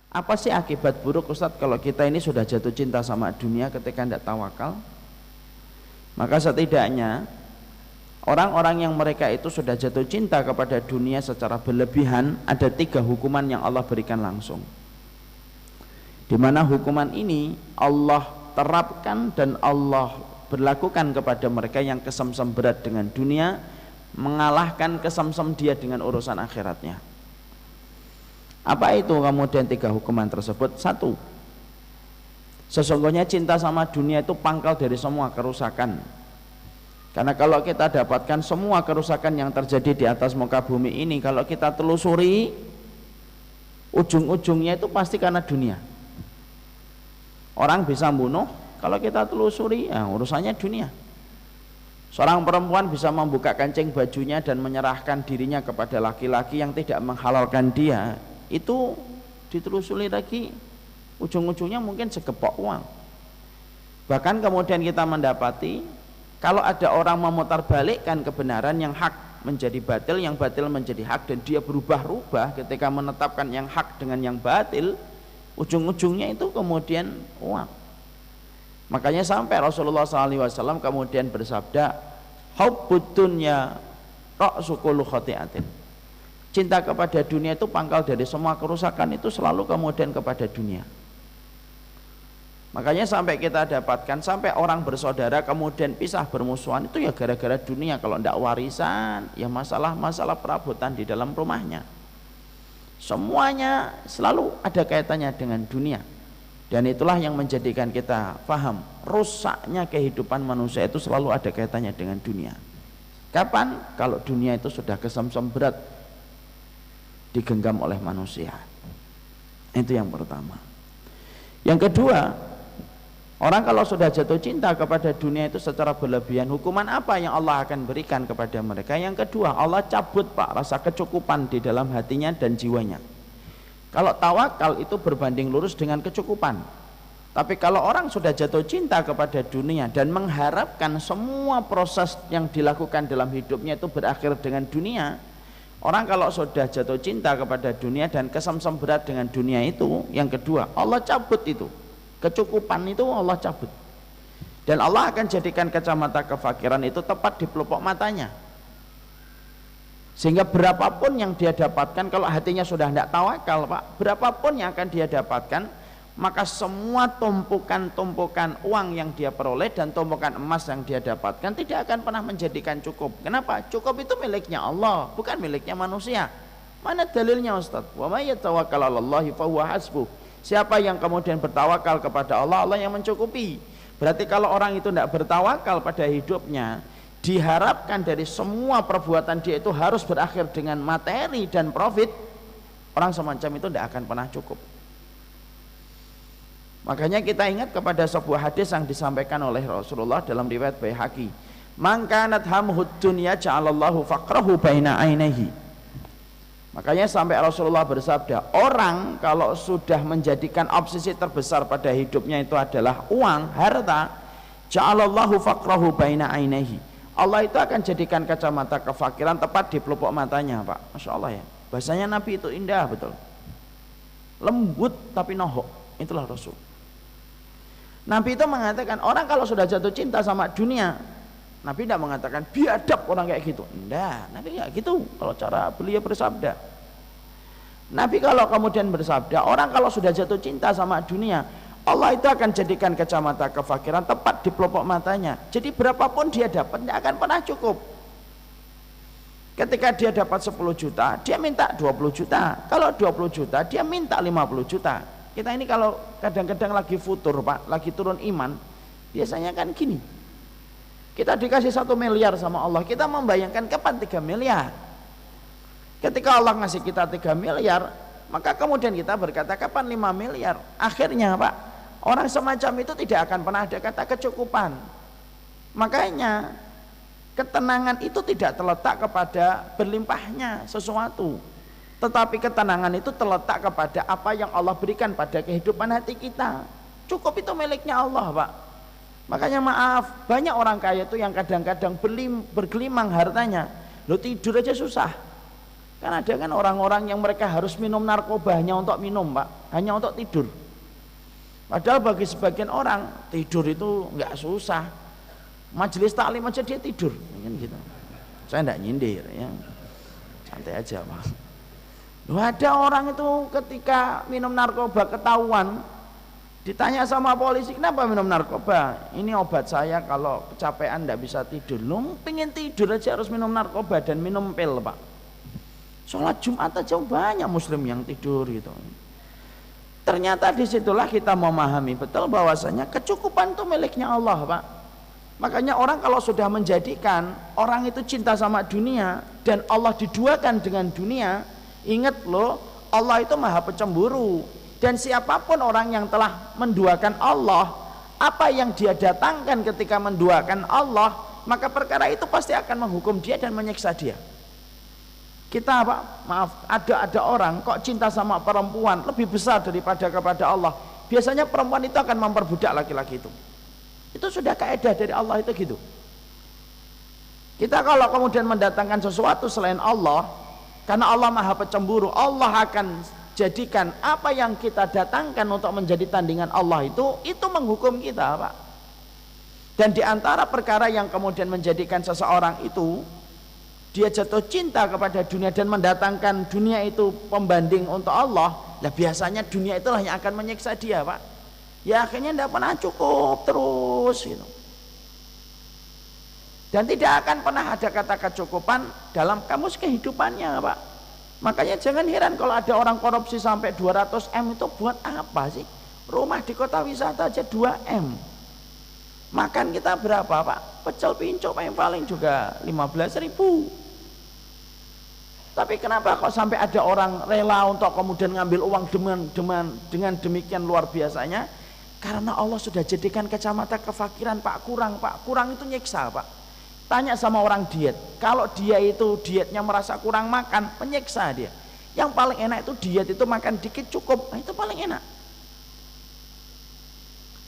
Apa sih akibat buruk Ustadz kalau kita ini sudah jatuh cinta sama dunia ketika tidak tawakal? Maka setidaknya orang-orang yang mereka itu sudah jatuh cinta kepada dunia secara berlebihan, ada 3 hukuman yang Allah berikan langsung, di mana hukuman ini Allah terapkan dan Allah berlakukan kepada mereka yang kesemsem berat dengan dunia, mengalahkan kesemsem dia dengan urusan akhiratnya. Apa itu kemudian 3 hukuman tersebut? 1, sesungguhnya cinta sama dunia itu pangkal dari semua kerusakan. Karena kalau kita dapatkan semua kerusakan yang terjadi di atas muka bumi ini, kalau kita telusuri, ujung-ujungnya itu pasti karena dunia. Orang bisa bunuh, kalau kita telusuri, ya urusannya dunia. Seorang perempuan bisa membuka kancing bajunya dan menyerahkan dirinya kepada laki-laki yang tidak menghalalkan dia, itu ditelusuri lagi, ujung-ujungnya mungkin segepok uang. Bahkan kemudian kita mendapati, kalau ada orang memutarbalikkan kebenaran, yang hak menjadi batil, yang batil menjadi hak, dan dia berubah-ubah ketika menetapkan yang hak dengan yang batil, ujung-ujungnya itu kemudian uang. Makanya sampai Rasulullah SAW kemudian bersabda, hubbud dunya ra'su kulli khati'atin. Cinta kepada dunia itu pangkal dari semua kerusakan, itu selalu kemudian kepada dunia. Makanya sampai kita dapatkan, sampai orang bersaudara kemudian pisah bermusuhan, itu ya gara-gara dunia. Kalau tidak warisan, ya masalah-masalah perabotan di dalam rumahnya. Semuanya selalu ada kaitannya dengan dunia. Dan itulah yang menjadikan kita paham, rusaknya kehidupan manusia itu selalu ada kaitannya dengan dunia. Kapan? Kalau dunia itu sudah kesemsem berat digenggam oleh manusia. Itu yang pertama. Yang kedua, orang kalau sudah jatuh cinta kepada dunia itu secara berlebihan, hukuman apa yang Allah akan berikan kepada mereka? Yang kedua, Allah cabut Pak rasa kecukupan di dalam hatinya dan jiwanya. Kalau tawakal itu berbanding lurus dengan kecukupan. Tapi kalau orang sudah jatuh cinta kepada dunia dan mengharapkan semua proses yang dilakukan dalam hidupnya itu berakhir dengan dunia, orang kalau sudah jatuh cinta kepada dunia dan kesemsem berat dengan dunia itu, yang kedua, Allah cabut itu. Kecukupan itu Allah cabut. Dan Allah akan jadikan kacamata kefakiran itu tepat di pelupuk matanya. Sehingga berapapun yang dia dapatkan, kalau hatinya sudah tidak tawakal Pak, berapapun yang akan dia dapatkan, maka semua tumpukan-tumpukan uang yang dia peroleh dan tumpukan emas yang dia dapatkan tidak akan pernah menjadikan cukup. Kenapa? Cukup itu miliknya Allah, bukan miliknya manusia. Mana dalilnya Ustaz? Wa may yatawakkal 'alallahi fahuwa hasbuh. Siapa yang kemudian bertawakal kepada Allah, Allah yang mencukupi. Berarti kalau orang itu tidak bertawakal pada hidupnya, diharapkan dari semua perbuatan dia itu harus berakhir dengan materi dan profit, orang semacam itu tidak akan pernah cukup. Makanya kita ingat kepada sebuah hadis yang disampaikan oleh Rasulullah dalam riwayat Baihaqi, man kanat hamhud dunya ja'alallahu faqrahu baina ainihi. Makanya sampai Rasulullah bersabda, orang kalau sudah menjadikan obsesi terbesar pada hidupnya itu adalah uang, harta, ja'alallahu faqrahu baina ainihi. Allah itu akan jadikan kacamata kefakiran tepat di pelupuk matanya Pak. Masya Allah ya, bahasanya Nabi itu indah betul, lembut tapi nohok. Itulah Rasul. Nabi itu mengatakan, orang kalau sudah jatuh cinta sama dunia, Nabi tidak mengatakan biadab orang kayak gitu. Enggak, Nabi enggak gitu kalau cara beliau bersabda. Nabi kalau kemudian bersabda, orang kalau sudah jatuh cinta sama dunia, Allah itu akan jadikan kacamata kefakiran tepat di pelupuk matanya. Jadi berapapun dia dapat, tidak akan pernah cukup. Ketika dia dapat 10 juta, dia minta 20 juta. Kalau 20 juta, dia minta 50 juta. Kita ini kalau kadang-kadang lagi futur Pak, lagi turun iman, biasanya kan gini, kita dikasih 1 miliar sama Allah, kita membayangkan kapan 3 miliar. Ketika Allah ngasih kita 3 miliar, maka kemudian kita berkata kapan 5 miliar. Akhirnya Pak, orang semacam itu tidak akan pernah ada kata kecukupan. Makanya ketenangan itu tidak terletak kepada berlimpahnya sesuatu, tetapi ketenangan itu terletak kepada apa yang Allah berikan pada kehidupan hati kita. Cukup itu miliknya Allah Pak. Makanya maaf, banyak orang kaya itu yang kadang-kadang bergelimang hartanya, lo tidur aja susah. Kan ada kan orang-orang yang mereka harus minum narkoba hanya untuk minum Pak, hanya untuk tidur. Padahal bagi sebagian orang tidur itu nggak susah. Majelis taklim aja dia tidur, kan gitu. Saya enggak nyindir ya. Santai aja Pak. Loh, ada orang itu ketika minum narkoba ketahuan, ditanya sama polisi, kenapa minum narkoba? Ini obat saya kalau kecapean enggak bisa tidur. Loh, pengen tidur aja harus minum narkoba dan minum pil Pak. Sholat Jumat aja banyak muslim yang tidur gitu. Ternyata disitulah kita memahami betul bahwasanya kecukupan itu miliknya Allah Pak. Makanya orang kalau sudah menjadikan orang itu cinta sama dunia dan Allah diduakan dengan dunia, ingat loh, Allah itu maha pencemburu. Dan siapapun orang yang telah menduakan Allah, apa yang dia datangkan ketika menduakan Allah, maka perkara itu pasti akan menghukum dia dan menyiksa dia. Kita ada orang kok cinta sama perempuan lebih besar daripada kepada Allah. Biasanya perempuan itu akan memperbudak laki-laki itu. Itu sudah kaidah dari Allah itu gitu. Kita kalau kemudian mendatangkan sesuatu selain Allah, karena Allah maha pencemburu, Allah akan jadikan apa yang kita datangkan untuk menjadi tandingan Allah itu menghukum kita Pak. Dan diantara perkara yang kemudian menjadikan seseorang itu dia jatuh cinta kepada dunia dan mendatangkan dunia itu pembanding untuk Allah, lah biasanya dunia itulah yang akan menyiksa dia Pak. Ya akhirnya tidak pernah cukup terus gitu. Dan tidak akan pernah ada kata kecukupan dalam kamus kehidupannya Pak. Makanya jangan heran kalau ada orang korupsi sampai 200 M itu buat apa sih? Rumah di kota wisata aja 2 M. Makan kita berapa Pak? Pecel pincuk paling juga 15.000. Tapi kenapa kok sampai ada orang rela untuk kemudian ngambil uang dengan demikian luar biasanya? Karena Allah sudah jadikan kacamata kefakiran Pak kurang itu nyiksa Pak. Tanya sama orang diet, kalau dia itu dietnya merasa kurang makan, menyiksa dia. Yang paling enak itu diet itu makan dikit cukup, nah itu paling enak.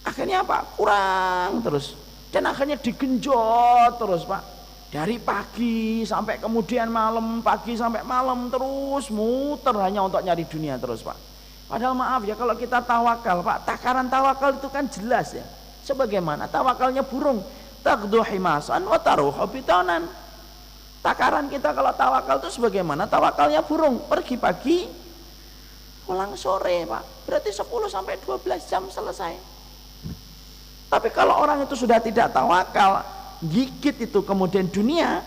Akhirnya apa? Kurang terus, dan akhirnya digenjot terus Pak. Dari pagi sampai kemudian malam, pagi sampai malam terus muter hanya untuk nyari dunia terus Pak. Padahal maaf ya, kalau kita tawakal Pak, takaran tawakal itu kan jelas ya. Sebagaimana tawakalnya burung, taqdu himasan wa taruhu bitanan. Takaran kita kalau tawakal itu sebagaimana tawakalnya burung, pergi pagi pulang sore Pak. Berarti 10 sampai 12 jam selesai. Tapi kalau orang itu sudah tidak tawakal, gigit itu kemudian dunia,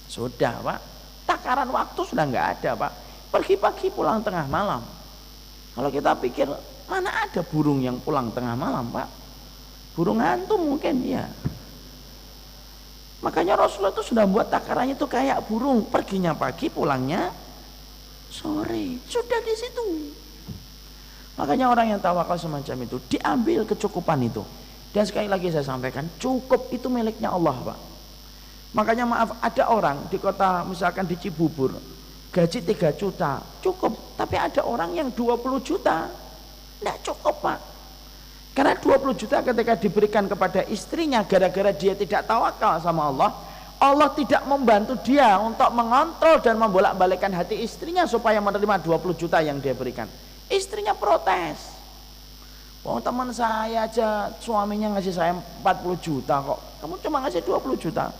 sudah Pak, takaran waktu sudah nggak ada Pak. Pergi pagi pulang tengah malam. Kalau kita pikir mana ada burung yang pulang tengah malam Pak? Burung hantu mungkin ya. Makanya Rasulullah itu sudah buat takarannya itu kayak burung, perginya pagi pulangnya sore, sudah di situ. Makanya orang yang tawakal semacam itu diambil kecukupan itu. Dan sekali lagi saya sampaikan, cukup itu miliknya Allah Pak. Makanya maaf, ada orang di kota misalkan di Cibubur, gaji 3 juta cukup, tapi ada orang yang 20 juta tidak cukup Pak. Karena 20 juta ketika diberikan kepada istrinya gara-gara dia tidak tawakal sama Allah, Allah tidak membantu dia untuk mengontrol dan membolak-balikkan hati istrinya supaya menerima 20 juta yang dia berikan. Istrinya protes. Oh teman saya aja suaminya ngasih saya 40 juta kok, kamu cuma ngasih 20 juta.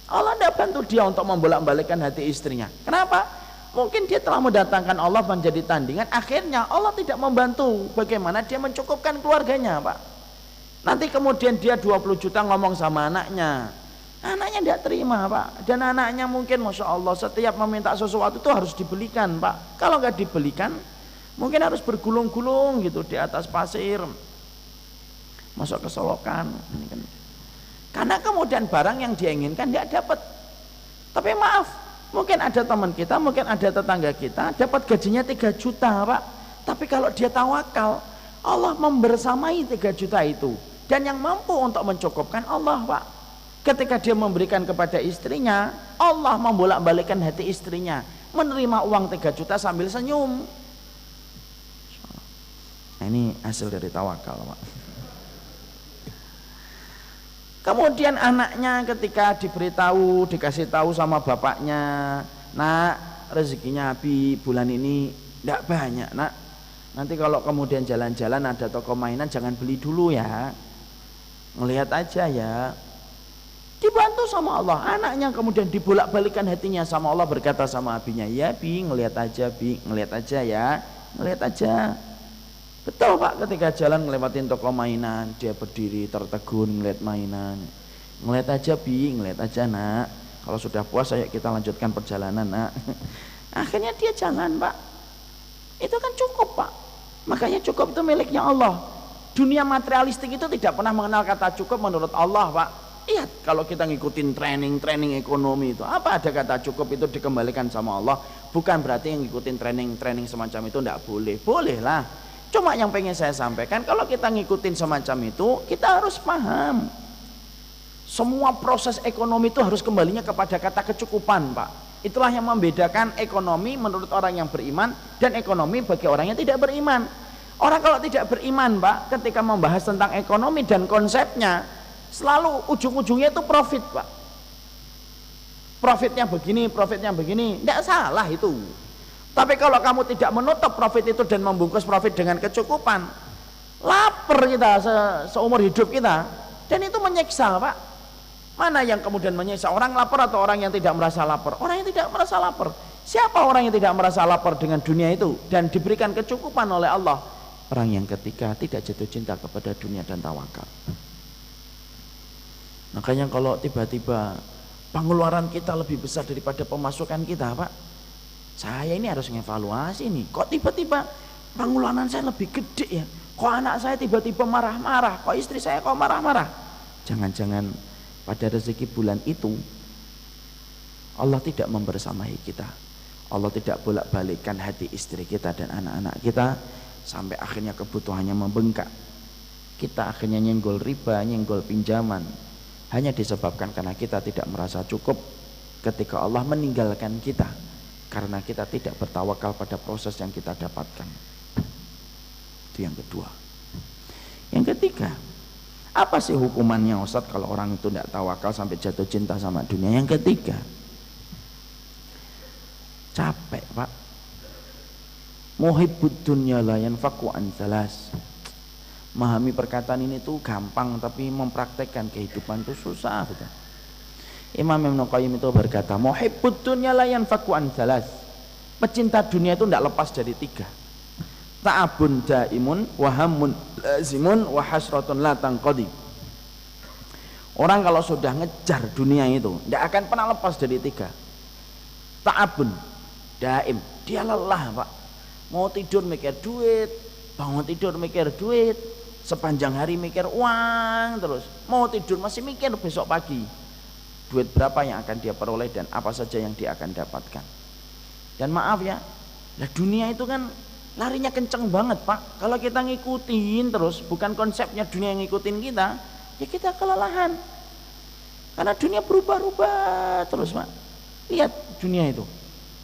Allah tidak bantu dia untuk membolak-balikkan hati istrinya. Kenapa? Mungkin dia telah mendatangkan Allah menjadi tandingan, akhirnya Allah tidak membantu bagaimana dia mencukupkan keluarganya Pak. Nanti kemudian dia 20 juta ngomong sama anaknya, anaknya tidak terima Pak. Dan anaknya mungkin Masya Allah setiap meminta sesuatu itu harus dibelikan Pak. Kalau nggak dibelikan mungkin harus bergulung-gulung gitu di atas pasir, masuk ke solokan. Karena kemudian barang yang dia inginkan dia dapat. Tapi maaf, mungkin ada teman kita, mungkin ada tetangga kita dapat gajinya 3 juta Pak. Tapi kalau dia tawakal, Allah membersamai 3 juta itu. Dan yang mampu untuk mencukupkan Allah Pak. Ketika dia memberikan kepada istrinya, Allah membolak-balikkan hati istrinya, menerima uang 3 juta sambil senyum. Nah, ini hasil dari tawakal Pak. Kemudian anaknya ketika diberitahu, dikasih tahu sama bapaknya, Nak, rezekinya Abi bulan ini tidak banyak nak. Nanti kalau kemudian jalan-jalan ada toko mainan jangan beli dulu ya, ngelihat aja ya. Dibantu sama Allah. Anaknya kemudian dibolak-balikan hatinya sama Allah, berkata sama abinya, ya Bi, ngelihat aja Bi, ngelihat aja ya, ngelihat aja. Betul Pak, ketika jalan ngelewatin toko mainan dia berdiri tertegun ngelihat mainan. Ngelihat aja Bi, ngelihat aja nak. Kalau sudah puas ayo kita lanjutkan perjalanan nak. Akhirnya dia jalan Pak. Itu kan cukup Pak. Makanya cukup itu miliknya Allah. Dunia materialistik itu tidak pernah mengenal kata cukup menurut Allah Pak. Lihat kalau kita ngikutin training ekonomi itu, apa ada kata cukup itu dikembalikan sama Allah? Bukan berarti yang ngikutin training semacam itu tidak boleh. Boleh lah. Cuma yang pengen saya sampaikan, kalau kita ngikutin semacam itu, kita harus paham. Semua proses ekonomi itu harus kembalinya kepada kata kecukupan Pak. Itulah yang membedakan ekonomi menurut orang yang beriman dan ekonomi bagi orang yang tidak beriman. Orang kalau tidak beriman Pak, ketika membahas tentang ekonomi dan konsepnya, selalu ujung-ujungnya itu profit Pak. Profitnya begini, tidak salah itu. Tapi kalau kamu tidak menutup profit itu dan membungkus profit dengan kecukupan, lapar kita seumur hidup kita, dan itu menyiksa Pak. Mana yang kemudian menyiksa, orang lapar atau orang yang tidak merasa lapar? Orang yang tidak merasa lapar. Siapa orang yang tidak merasa lapar dengan dunia itu dan diberikan kecukupan oleh Allah? Orang yang ketika tidak jatuh cinta kepada dunia dan tawakal. Makanya kalau tiba-tiba pengeluaran kita lebih besar daripada pemasukan kita Pak, saya ini harus ngevaluasi nih, kok tiba-tiba pengeluaran saya lebih gede ya, kok anak saya tiba-tiba marah-marah, kok istri saya kok marah-marah. Jangan-jangan pada rezeki bulan itu Allah tidak membersamai kita, Allah tidak bolak-balikkan hati istri kita dan anak-anak kita, sampai akhirnya kebutuhannya membengkak, kita akhirnya nyenggol riba, nyenggol pinjaman, hanya disebabkan karena kita tidak merasa cukup ketika Allah meninggalkan kita, karena kita tidak bertawakal pada proses yang kita dapatkan. Itu yang kedua. Yang ketiga, apa sih hukumannya Ustaz kalau orang itu tidak tawakal sampai jatuh cinta sama dunia? Yang ketiga, capek Pak. Muhibbud dunya la yanfaqu an thalas. Memahami perkataan ini tuh gampang, tapi mempraktekkan kehidupan itu susah betul. Imam Ibnu Qayyim itu berkata, muhibbud dunya la yanfaqu an thalas. Pecinta dunia itu tidak lepas dari tiga. Ta'abun daimun wa hammun lazimun wa hasratun la tanqadi. Orang kalau sudah ngejar dunia itu tidak akan pernah lepas dari tiga. Ta'abun daim, dia lelah Pak. Mau tidur mikir duit, bangun tidur mikir duit, sepanjang hari mikir uang terus. Mau tidur masih mikir besok pagi duit berapa yang akan dia peroleh dan apa saja yang dia akan dapatkan. Dan maaf ya, nah dunia itu kan larinya kenceng banget Pak. Kalau kita ngikutin terus, bukan konsepnya dunia yang ngikutin kita, ya kita kelelahan. Karena dunia berubah-ubah terus Pak. Lihat dunia itu,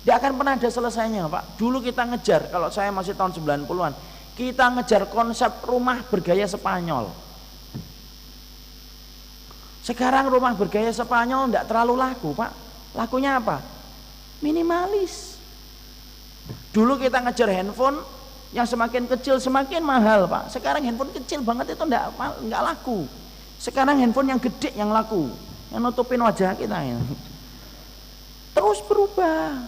tidak akan pernah ada selesainya Pak. Dulu kita ngejar, kalau saya masih tahun 90-an, kita ngejar konsep rumah bergaya Spanyol. Sekarang rumah bergaya Spanyol tidak terlalu laku Pak. Lakunya apa? Minimalis. Dulu kita ngejar handphone yang semakin kecil semakin mahal Pak. Sekarang handphone kecil banget itu enggak laku. Sekarang handphone yang gede yang laku, yang nutupin wajah kita ya. Terus berubah.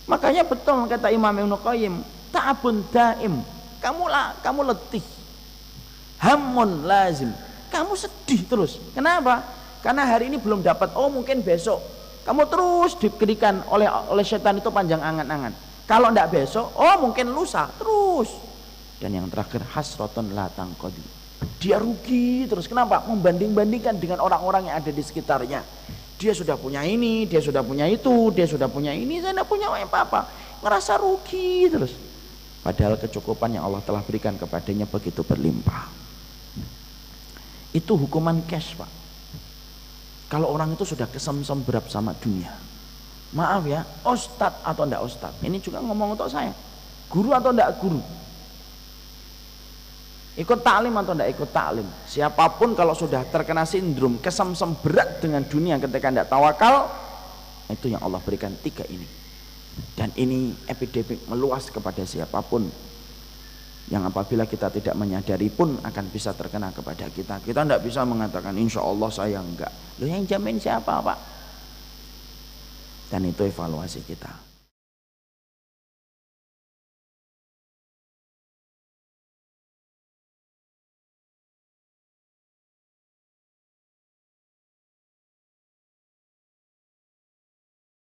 Makanya betul kata Imam Ibnu Qayyim, ta'abun daim, kamu letih. Hammun lazim, kamu sedih terus. Kenapa? Karena hari ini belum dapat, oh mungkin besok. Kamu terus diberikan oleh setan itu panjang angan-angan. Kalau tidak besok, oh mungkin lusa, terus. Dan yang terakhir, hasratun la tanqadi. Dia rugi terus. Kenapa? Membanding-bandingkan dengan orang-orang yang ada di sekitarnya. Dia sudah punya ini, dia sudah punya itu, dia sudah punya ini, saya tidak punya apa-apa. Ngerasa rugi terus. Padahal kecukupan yang Allah telah berikan kepadanya begitu berlimpah. Itu hukuman cash Pak. Kalau orang itu sudah kesemsem berat sama dunia, maaf ya, ustadz atau enggak ustadz, ini juga ngomong untuk saya, guru atau enggak guru, ikut taklim atau enggak ikut taklim, siapapun kalau sudah terkena sindrom kesemsem berat dengan dunia ketika enggak tawakal, Itu yang Allah berikan 3 ini. Dan ini epidemik meluas kepada siapapun, yang apabila kita tidak menyadari pun akan bisa terkena kepada kita. Kita tidak bisa mengatakan insya Allah saya enggak. Loh, yang jamin siapa Pak? Dan itu evaluasi kita.